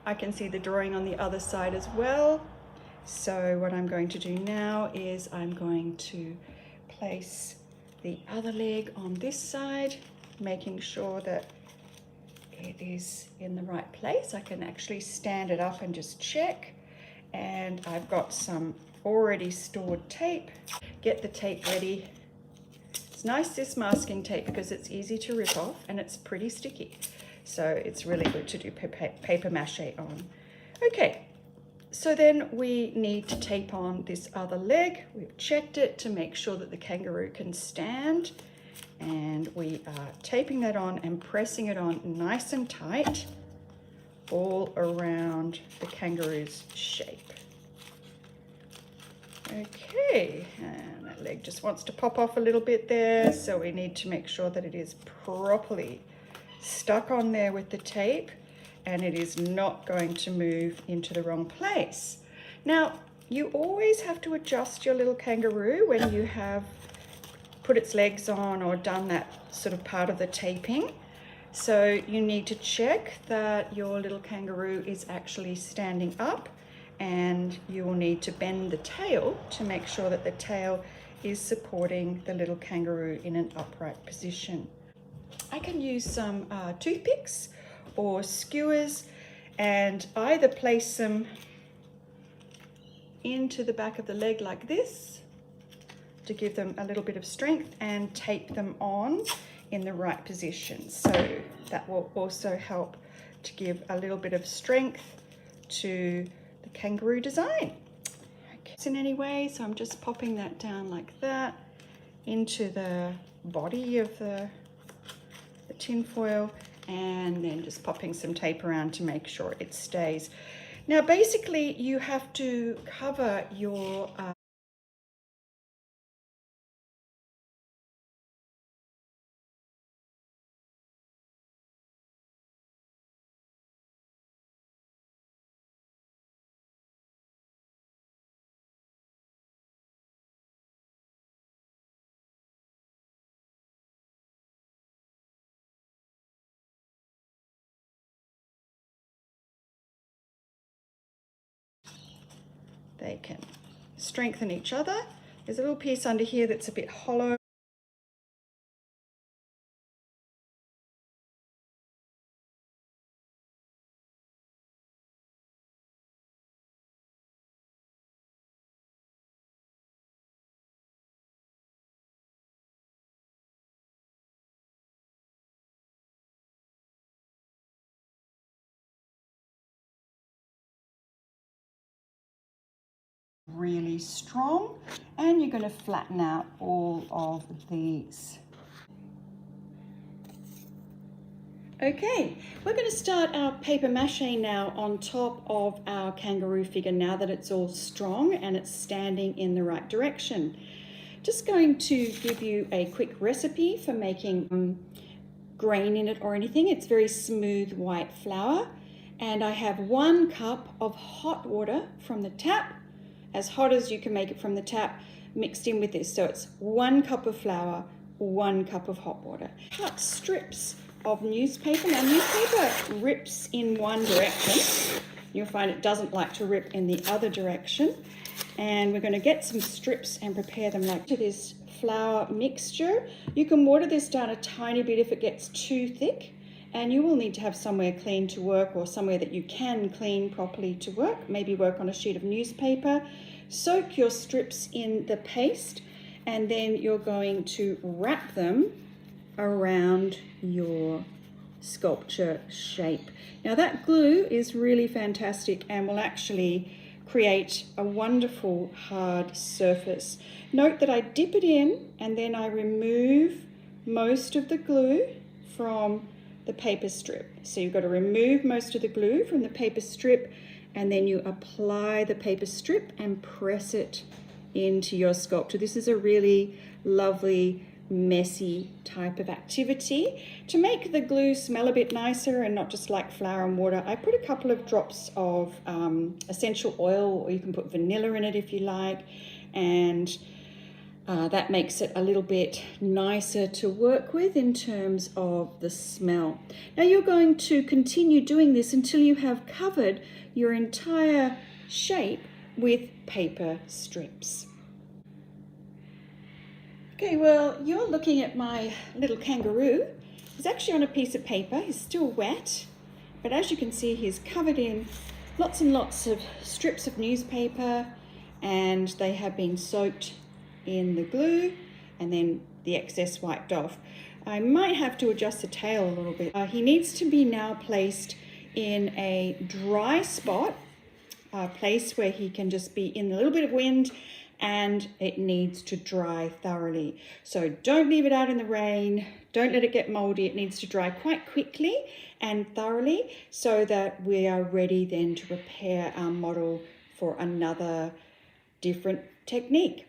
I can see the drawing on the other side as well. So what I'm going to do now is I'm going to place the other leg on this side, making sure that it is in the right place. I can actually stand it up and just check. And I've got some already stored tape. Get the tape ready. It's nice, this masking tape, because it's easy to rip off and it's pretty sticky. So it's really good to do paper mache on. Okay, so then we need to tape on this other leg. We've checked it to make sure that the kangaroo can stand. And we are taping that on and pressing it on nice and tight all around the kangaroo's shape. Okay, and that leg just wants to pop off a little bit there, so we need to make sure that it is properly stuck on there with the tape and it is not going to move into the wrong place. Now, you always have to adjust your little kangaroo when you have put its legs on or done that sort of part of the taping. So you need to check that your little kangaroo is actually standing up, and you will need to bend the tail to make sure that the tail is supporting the little kangaroo in an upright position. I can use some toothpicks or skewers and either place them into the back of the leg like this to give them a little bit of strength, and tape them on in the right position. So that will also help to give a little bit of strength to the kangaroo design. Okay. In any way, so I'm just popping that down like that into the body of the tin foil, and then just popping some tape around to make sure it stays. Now basically you have to cover your they can strengthen each other. There's a little piece under here that's a bit hollow. Really strong, and you're going to flatten out all of these. Okay, we're going to start our paper mache now on top of our kangaroo figure now that it's all strong and it's standing in the right direction. Just going to give you a quick recipe for making grain in it or anything. It's very smooth white flour, and I have 1 cup of hot water from the tap, as hot as you can make it from the tap, mixed in with this. So it's 1 cup of flour, 1 cup of hot water. Cut strips of newspaper. Now newspaper rips in one direction. You'll find it doesn't like to rip in the other direction. And we're going to get some strips and prepare them like to this flour mixture. You can water this down a tiny bit if it gets too thick, and you will need to have somewhere clean to work, or somewhere that you can clean properly to work. Maybe work on a sheet of newspaper. Soak your strips in the paste, and then you're going to wrap them around your sculpture shape. Now that glue is really fantastic and will actually create a wonderful hard surface. Note that I dip it in and then I remove most of the glue from the paper strip. So you've got to remove most of the glue from the paper strip, and then you apply the paper strip and press it into your sculpture. This is a really lovely, messy type of activity. To make the glue smell a bit nicer and not just like flour and water, I put a couple of drops of essential oil, or you can put vanilla in it if you like, and That makes it a little bit nicer to work with in terms of the smell. Now you're going to continue doing this until you have covered your entire shape with paper strips. Okay, well, you're looking at my little kangaroo. He's actually on a piece of paper. He's still wet, but as you can see, he's covered in lots and lots of strips of newspaper, and they have been soaked in the glue and then the excess wiped off. I might have to adjust the tail a little bit. He needs to be now placed in a dry spot, a place where he can just be in a little bit of wind, and it needs to dry thoroughly. So don't leave it out in the rain, don't let it get moldy. It needs to dry quite quickly and thoroughly so that we are ready then to prepare our model for another different technique.